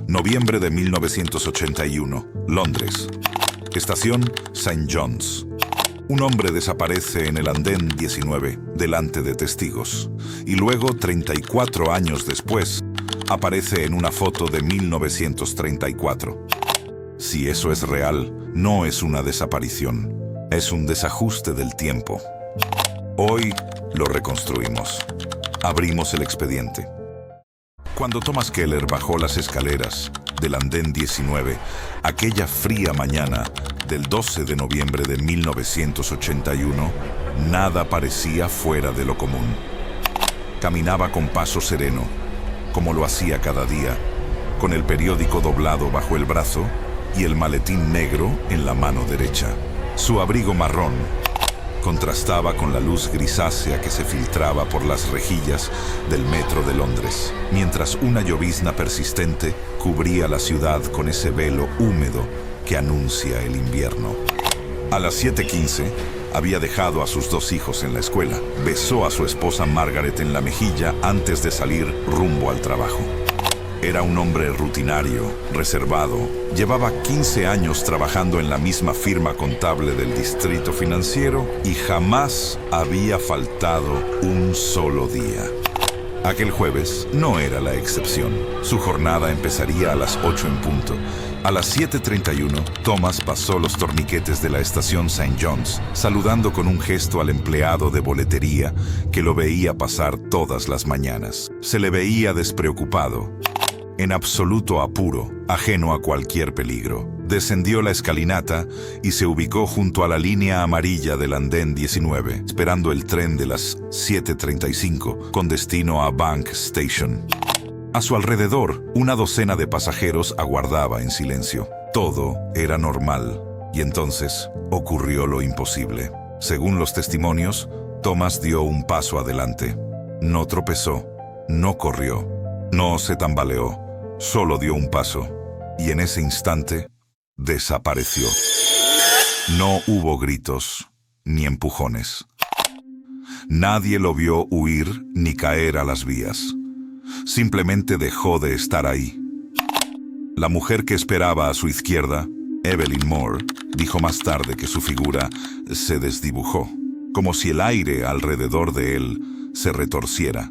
Noviembre de 1981, Londres. Estación St. John's. Un hombre desaparece en el andén 19, delante de testigos, y luego, 34 años después, aparece en una foto de 1934. Si eso es real, no es una desaparición, es un desajuste del tiempo. Hoy lo reconstruimos. Abrimos el expediente. Cuando Thomas Keller bajó las escaleras del andén 19, aquella fría mañana del 12 de noviembre de 1981, nada parecía fuera de lo común. Caminaba con paso sereno, como lo hacía cada día, con el periódico doblado bajo el brazo y el maletín negro en la mano derecha. Su abrigo marrón contrastaba con la luz grisácea que se filtraba por las rejillas del metro de Londres, mientras una llovizna persistente cubría la ciudad con ese velo húmedo que anuncia el invierno. A las 7:15 había dejado a sus 2 hijos en la escuela. Besó a su esposa Margaret en la mejilla antes de salir rumbo al trabajo. Era un hombre rutinario, reservado. Llevaba 15 años trabajando en la misma firma contable del distrito financiero y jamás había faltado un solo día. Aquel jueves no era la excepción. Su jornada empezaría a las 8 en punto. A las 7:31, Thomas pasó los torniquetes de la estación St. John's, saludando con un gesto al empleado de boletería que lo veía pasar todas las mañanas. Se le veía despreocupado, en absoluto apuro, ajeno a cualquier peligro. Descendió la escalinata y se ubicó junto a la línea amarilla del andén 19, esperando el tren de las 7:35 con destino a Bank Station. A su alrededor, una docena de pasajeros aguardaba en silencio. Todo era normal, y entonces ocurrió lo imposible. Según los testimonios, Thomas dio un paso adelante. No tropezó, no corrió, no se tambaleó, solo dio un paso, y en ese instante desapareció. No hubo gritos, ni empujones. Nadie lo vio huir ni caer a las vías. Simplemente dejó de estar ahí. La mujer que esperaba a su izquierda, Evelyn Moore, dijo más tarde que su figura se desdibujó, como si el aire alrededor de él se retorciera,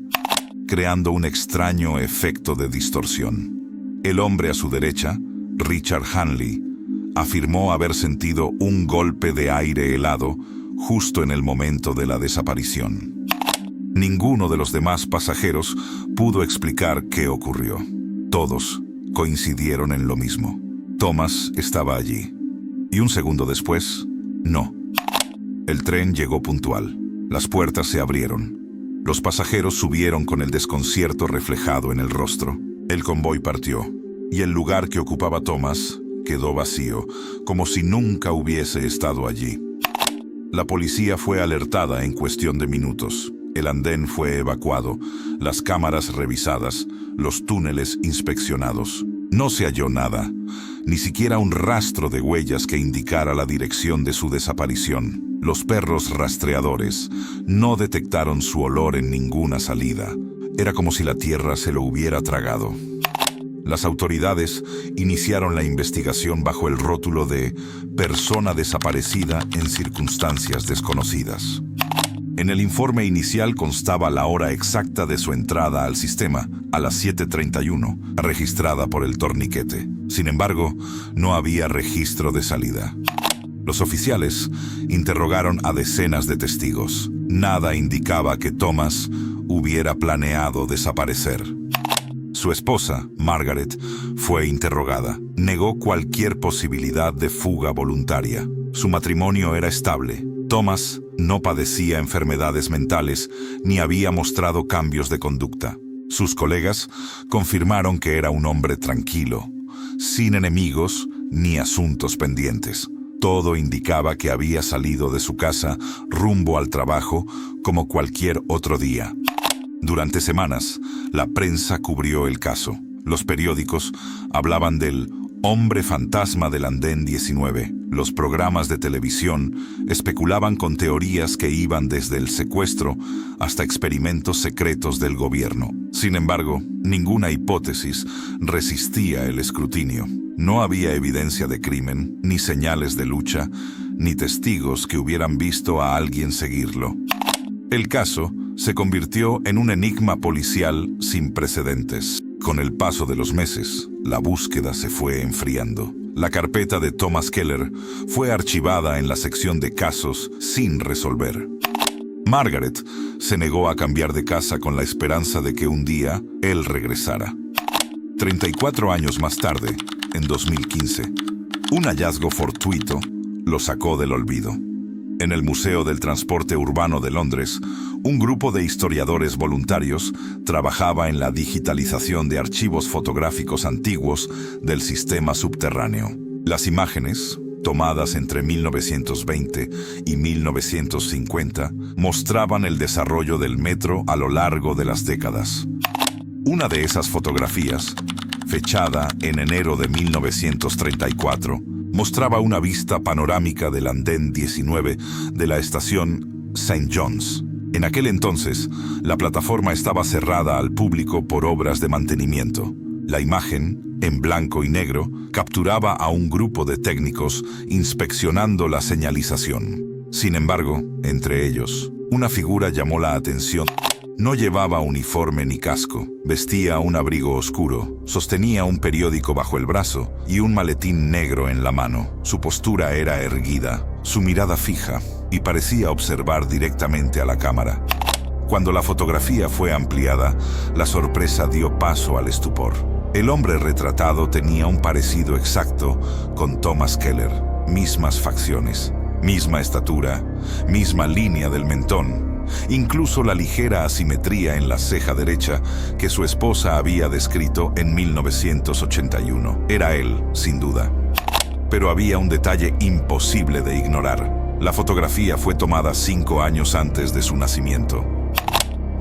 creando un extraño efecto de distorsión. El hombre a su derecha, Richard Hanley, afirmó haber sentido un golpe de aire helado justo en el momento de la desaparición. Ninguno de los demás pasajeros pudo explicar qué ocurrió. Todos coincidieron en lo mismo. Thomas estaba allí. Y un segundo después, no. El tren llegó puntual. Las puertas se abrieron. Los pasajeros subieron con el desconcierto reflejado en el rostro. El convoy partió, y el lugar que ocupaba Thomas quedó vacío, como si nunca hubiese estado allí. La policía fue alertada en cuestión de minutos. El andén fue evacuado, las cámaras revisadas, los túneles inspeccionados. No se halló nada, ni siquiera un rastro de huellas que indicara la dirección de su desaparición. Los perros rastreadores no detectaron su olor en ninguna salida. Era como si la tierra se lo hubiera tragado. Las autoridades iniciaron la investigación bajo el rótulo de persona desaparecida en circunstancias desconocidas. En el informe inicial constaba la hora exacta de su entrada al sistema, a las 7:31, registrada por el torniquete. Sin embargo, no había registro de salida. Los oficiales interrogaron a decenas de testigos. Nada indicaba que Thomas hubiera planeado desaparecer. Su esposa, Margaret, fue interrogada. Negó cualquier posibilidad de fuga voluntaria. Su matrimonio era estable. Thomas no padecía enfermedades mentales ni había mostrado cambios de conducta. Sus colegas confirmaron que era un hombre tranquilo, sin enemigos ni asuntos pendientes. Todo indicaba que había salido de su casa rumbo al trabajo como cualquier otro día. Durante semanas, la prensa cubrió el caso. Los periódicos hablaban del hombre fantasma del andén 19, Los programas de televisión especulaban con teorías que iban desde el secuestro hasta experimentos secretos del gobierno. Sin embargo, ninguna hipótesis resistía el escrutinio. No había evidencia de crimen, ni señales de lucha, ni testigos que hubieran visto a alguien seguirlo. El caso se convirtió en un enigma policial sin precedentes. Con el paso de los meses, la búsqueda se fue enfriando. La carpeta de Thomas Keller fue archivada en la sección de casos sin resolver. Margaret se negó a cambiar de casa con la esperanza de que un día él regresara. 34 años más tarde, en 2015, un hallazgo fortuito lo sacó del olvido. En el Museo del Transporte Urbano de Londres, un grupo de historiadores voluntarios trabajaba en la digitalización de archivos fotográficos antiguos del sistema subterráneo. Las imágenes, tomadas entre 1920 y 1950, mostraban el desarrollo del metro a lo largo de las décadas. Una de esas fotografías, fechada en enero de 1934, mostraba una vista panorámica del andén 19 de la estación St. John's. En aquel entonces, la plataforma estaba cerrada al público por obras de mantenimiento. La imagen, en blanco y negro, capturaba a un grupo de técnicos inspeccionando la señalización. Sin embargo, entre ellos, una figura llamó la atención. No llevaba uniforme ni casco, vestía un abrigo oscuro, sostenía un periódico bajo el brazo y un maletín negro en la mano. Su postura era erguida, su mirada fija, y parecía observar directamente a la cámara. Cuando la fotografía fue ampliada, la sorpresa dio paso al estupor. El hombre retratado tenía un parecido exacto con Thomas Keller, mismas facciones, misma estatura, misma línea del mentón. Incluso la ligera asimetría en la ceja derecha que su esposa había descrito en 1981. Era él, sin duda. Pero había un detalle imposible de ignorar. La fotografía fue tomada 5 años antes de su nacimiento.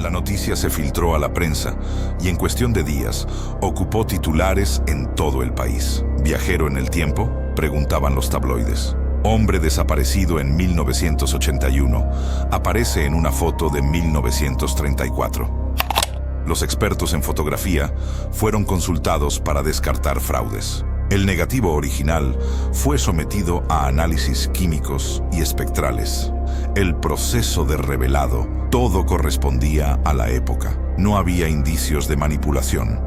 La noticia se filtró a la prensa y en cuestión de días ocupó titulares en todo el país. ¿Viajero en el tiempo?, preguntaban los tabloides. Hombre desaparecido en 1981, aparece en una foto de 1934. Los expertos en fotografía fueron consultados para descartar fraudes. El negativo original fue sometido a análisis químicos y espectrales. El proceso de revelado, todo correspondía a la época. No había indicios de manipulación.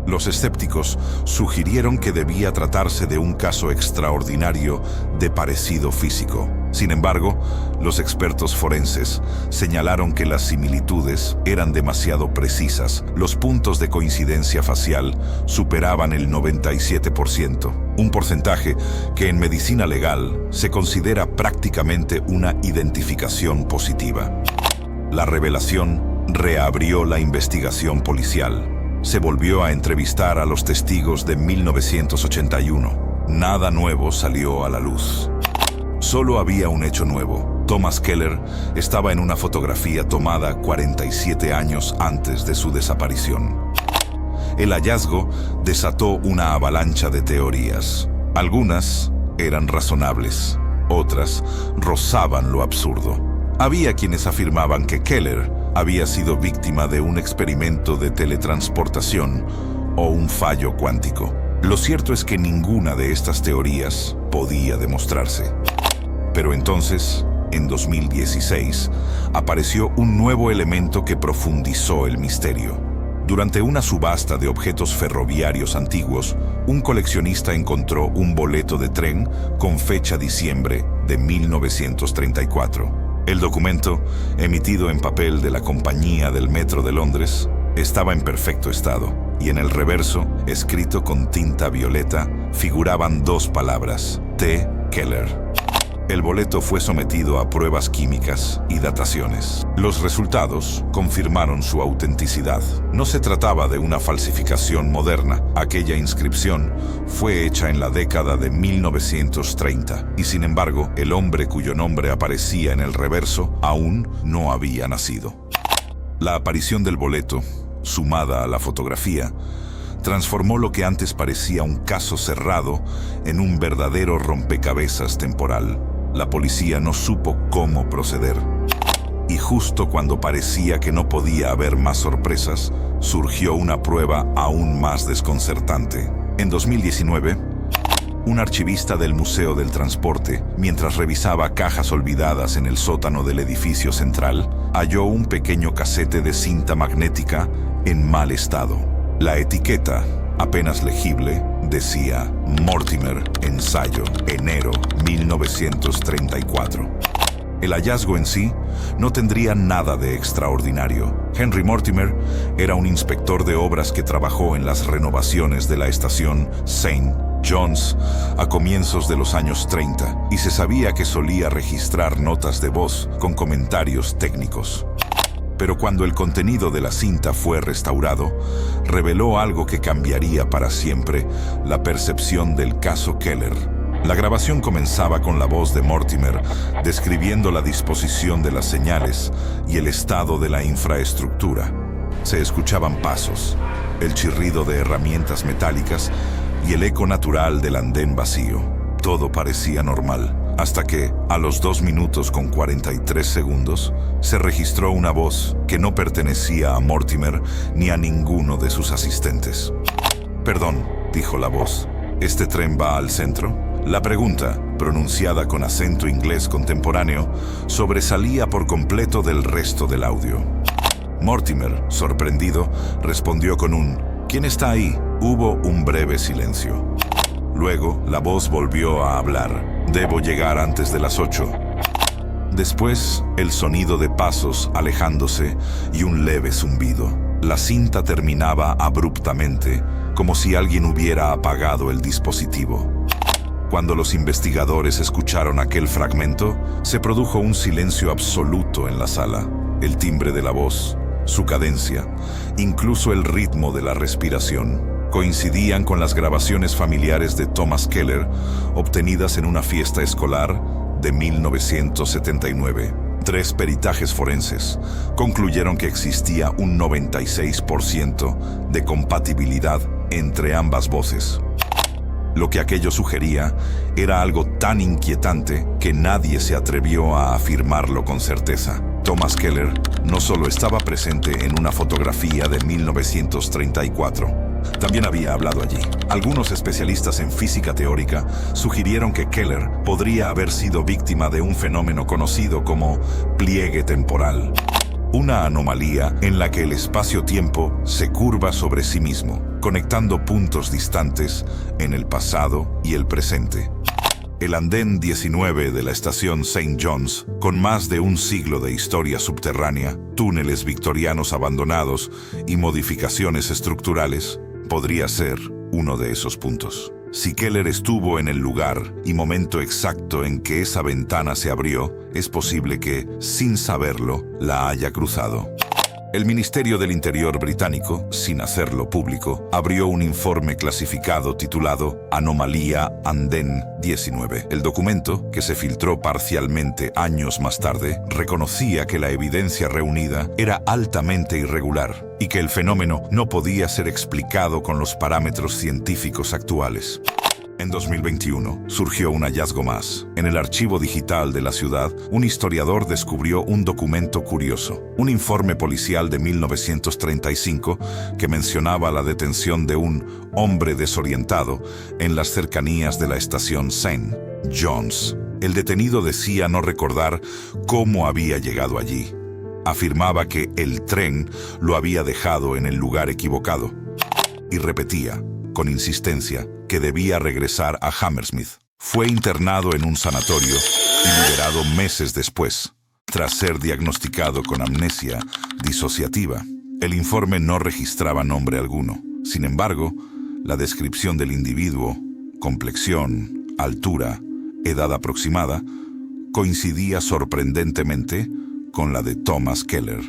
Los escépticos sugirieron que debía tratarse de un caso extraordinario de parecido físico. Sin embargo, los expertos forenses señalaron que las similitudes eran demasiado precisas. Los puntos de coincidencia facial superaban el 97%, un porcentaje que en medicina legal se considera prácticamente una identificación positiva. La revelación reabrió la investigación policial. Se volvió a entrevistar a los testigos de 1981. Nada nuevo salió a la luz. Solo había un hecho nuevo. Thomas Keller estaba en una fotografía tomada 47 años antes de su desaparición. El hallazgo desató una avalancha de teorías. Algunas eran razonables, otras rozaban lo absurdo. Había quienes afirmaban que Keller había sido víctima de un experimento de teletransportación o un fallo cuántico. Lo cierto es que ninguna de estas teorías podía demostrarse. Pero entonces, en 2016, apareció un nuevo elemento que profundizó el misterio. Durante una subasta de objetos ferroviarios antiguos, un coleccionista encontró un boleto de tren con fecha diciembre de 1934. El documento, emitido en papel de la Compañía del Metro de Londres, estaba en perfecto estado, y en el reverso, escrito con tinta violeta, figuraban 2 palabras: T. Keller. El boleto fue sometido a pruebas químicas y dataciones. Los resultados confirmaron su autenticidad. No se trataba de una falsificación moderna. Aquella inscripción fue hecha en la década de 1930 y, sin embargo, el hombre cuyo nombre aparecía en el reverso aún no había nacido. La aparición del boleto, sumada a la fotografía, transformó lo que antes parecía un caso cerrado en un verdadero rompecabezas temporal. La policía no supo cómo proceder. Y justo cuando parecía que no podía haber más sorpresas, surgió una prueba aún más desconcertante. En 2019, un archivista del Museo del Transporte, mientras revisaba cajas olvidadas en el sótano del edificio central, halló un pequeño casete de cinta magnética en mal estado. La etiqueta, apenas legible, decía Mortimer, ensayo, enero 1934. El hallazgo en sí no tendría nada de extraordinario. Henry Mortimer era un inspector de obras que trabajó en las renovaciones de la estación St. John's a comienzos de los años 30 y se sabía que solía registrar notas de voz con comentarios técnicos. Pero cuando el contenido de la cinta fue restaurado, reveló algo que cambiaría para siempre la percepción del caso Keller. La grabación comenzaba con la voz de Mortimer describiendo la disposición de las señales y el estado de la infraestructura. Se escuchaban pasos, el chirrido de herramientas metálicas y el eco natural del andén vacío. Todo parecía normal, hasta que, a los 2 minutos con 43 segundos, se registró una voz que no pertenecía a Mortimer ni a ninguno de sus asistentes. «Perdón», dijo la voz, «¿este tren va al centro?». La pregunta, pronunciada con acento inglés contemporáneo, sobresalía por completo del resto del audio. Mortimer, sorprendido, respondió con un «¿Quién está ahí?». Hubo un breve silencio. Luego, la voz volvió a hablar. «Debo llegar antes de las 8». Después, el sonido de pasos alejándose y un leve zumbido. La cinta terminaba abruptamente, como si alguien hubiera apagado el dispositivo. Cuando los investigadores escucharon aquel fragmento, se produjo un silencio absoluto en la sala. El timbre de la voz, su cadencia, incluso el ritmo de la respiración, coincidían con las grabaciones familiares de Thomas Keller obtenidas en una fiesta escolar de 1979. 3 peritajes forenses concluyeron que existía un 96% de compatibilidad entre ambas voces. Lo que aquello sugería era algo tan inquietante que nadie se atrevió a afirmarlo con certeza. Thomas Keller no solo estaba presente en una fotografía de 1934, también había hablado allí. Algunos especialistas en física teórica sugirieron que Keller podría haber sido víctima de un fenómeno conocido como pliegue temporal, una anomalía en la que el espacio-tiempo se curva sobre sí mismo, conectando puntos distantes en el pasado y el presente. El andén 19 de la estación St. John's, con más de un siglo de historia subterránea, túneles victorianos abandonados y modificaciones estructurales, podría ser uno de esos puntos. Si Keller estuvo en el lugar y momento exacto en que esa ventana se abrió, es posible que, sin saberlo, la haya cruzado. El Ministerio del Interior británico, sin hacerlo público, abrió un informe clasificado titulado Anomalía Andén 19. El documento, que se filtró parcialmente años más tarde, reconocía que la evidencia reunida era altamente irregular y que el fenómeno no podía ser explicado con los parámetros científicos actuales. En 2021 surgió un hallazgo más. En el archivo digital de la ciudad, un historiador descubrió un documento curioso, un informe policial de 1935 que mencionaba la detención de un hombre desorientado en las cercanías de la estación St. John's. El detenido decía no recordar cómo había llegado allí. Afirmaba que el tren lo había dejado en el lugar equivocado y repetía, con insistencia, que debía regresar a Hammersmith. Fue internado en un sanatorio y liberado meses después, tras ser diagnosticado con amnesia disociativa. El informe no registraba nombre alguno. Sin embargo, la descripción del individuo, complexión, altura, edad aproximada, coincidía sorprendentemente con la de Thomas Keller.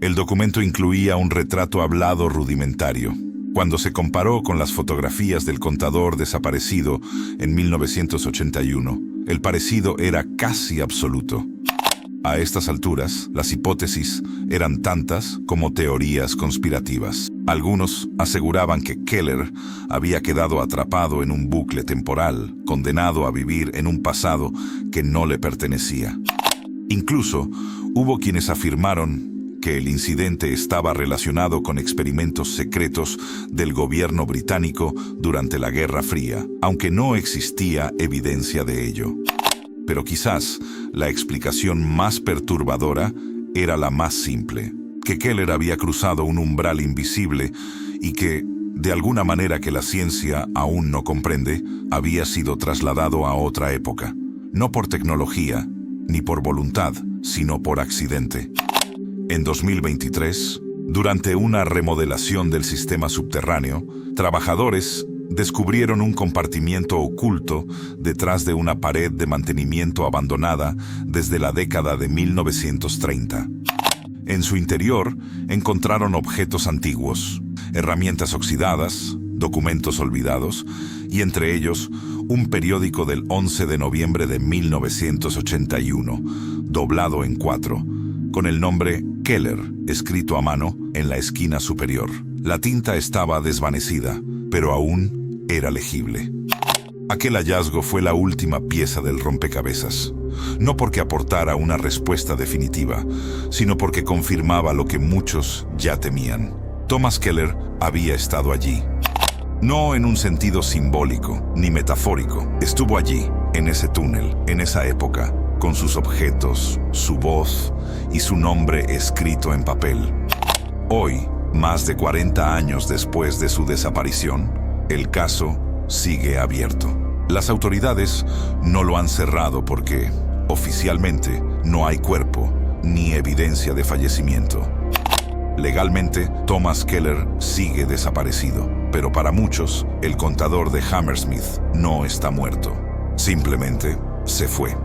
El documento incluía un retrato hablado rudimentario. Cuando se comparó con las fotografías del contador desaparecido en 1981, el parecido era casi absoluto. A estas alturas, las hipótesis eran tantas como teorías conspirativas. Algunos aseguraban que Keller había quedado atrapado en un bucle temporal, condenado a vivir en un pasado que no le pertenecía. Incluso hubo quienes afirmaron que el incidente estaba relacionado con experimentos secretos del gobierno británico durante la Guerra Fría, aunque no existía evidencia de ello. Pero quizás la explicación más perturbadora era la más simple, que Keller había cruzado un umbral invisible y que, de alguna manera que la ciencia aún no comprende, había sido trasladado a otra época, no por tecnología, ni por voluntad, sino por accidente. En 2023, durante una remodelación del sistema subterráneo, trabajadores descubrieron un compartimiento oculto detrás de una pared de mantenimiento abandonada desde la década de 1930. En su interior encontraron objetos antiguos, herramientas oxidadas, documentos olvidados y entre ellos un periódico del 11 de noviembre de 1981, doblado en 4, con el nombre Keller escrito a mano en la esquina superior. La tinta estaba desvanecida, pero aún era legible. Aquel hallazgo fue la última pieza del rompecabezas, no porque aportara una respuesta definitiva, sino porque confirmaba lo que muchos ya temían. Thomas Keller había estado allí. No en un sentido simbólico ni metafórico. Estuvo allí, en ese túnel, en esa época, con sus objetos, su voz y su nombre escrito en papel. Hoy, más de 40 años después de su desaparición, el caso sigue abierto. Las autoridades no lo han cerrado porque, oficialmente, no hay cuerpo ni evidencia de fallecimiento. Legalmente, Thomas Keller sigue desaparecido, pero para muchos, el contador de Hammersmith no está muerto. Simplemente se fue.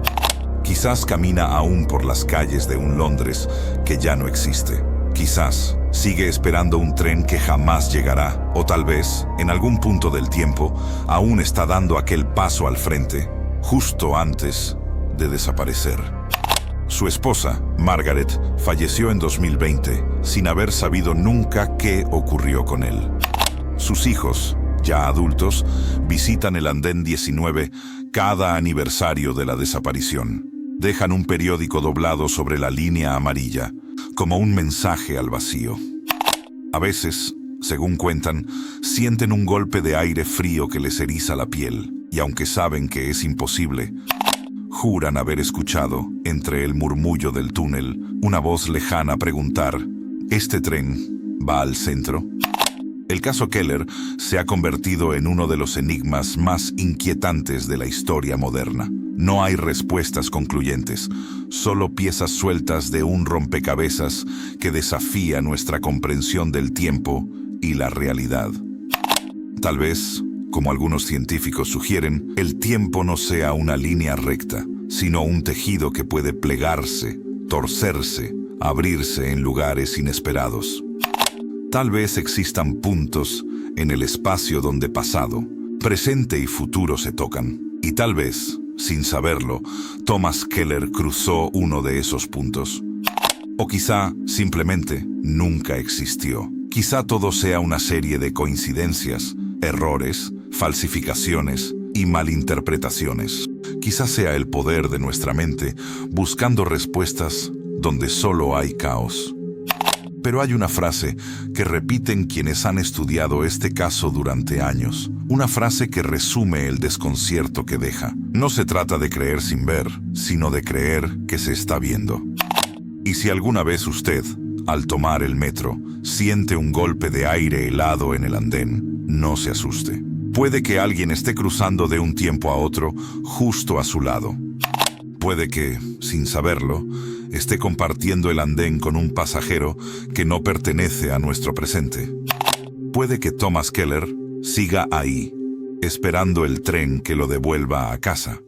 Quizás camina aún por las calles de un Londres que ya no existe. Quizás sigue esperando un tren que jamás llegará, o tal vez, en algún punto del tiempo, aún está dando aquel paso al frente, justo antes de desaparecer. Su esposa, Margaret, falleció en 2020, sin haber sabido nunca qué ocurrió con él. Sus hijos, ya adultos, visitan el andén 19 cada aniversario de la desaparición. Dejan un periódico doblado sobre la línea amarilla, como un mensaje al vacío. A veces, según cuentan, sienten un golpe de aire frío que les eriza la piel, y aunque saben que es imposible, juran haber escuchado, entre el murmullo del túnel, una voz lejana preguntar: ¿este tren va al centro? El caso Keller se ha convertido en uno de los enigmas más inquietantes de la historia moderna. No hay respuestas concluyentes, solo piezas sueltas de un rompecabezas que desafía nuestra comprensión del tiempo y la realidad. Tal vez, como algunos científicos sugieren, el tiempo no sea una línea recta, sino un tejido que puede plegarse, torcerse, abrirse en lugares inesperados. Tal vez existan puntos en el espacio donde pasado, presente y futuro se tocan. Y tal vez, sin saberlo, Thomas Keller cruzó uno de esos puntos. O quizá, simplemente, nunca existió. Quizá todo sea una serie de coincidencias, errores, falsificaciones y malinterpretaciones. Quizá sea el poder de nuestra mente buscando respuestas donde solo hay caos. Pero hay una frase que repiten quienes han estudiado este caso durante años. Una frase que resume el desconcierto que deja. No se trata de creer sin ver, sino de creer que se está viendo. Y si alguna vez usted, al tomar el metro, siente un golpe de aire helado en el andén, no se asuste. Puede que alguien esté cruzando de un tiempo a otro justo a su lado. Puede que, sin saberlo, esté compartiendo el andén con un pasajero que no pertenece a nuestro presente. Puede que Thomas Keller siga ahí, esperando el tren que lo devuelva a casa.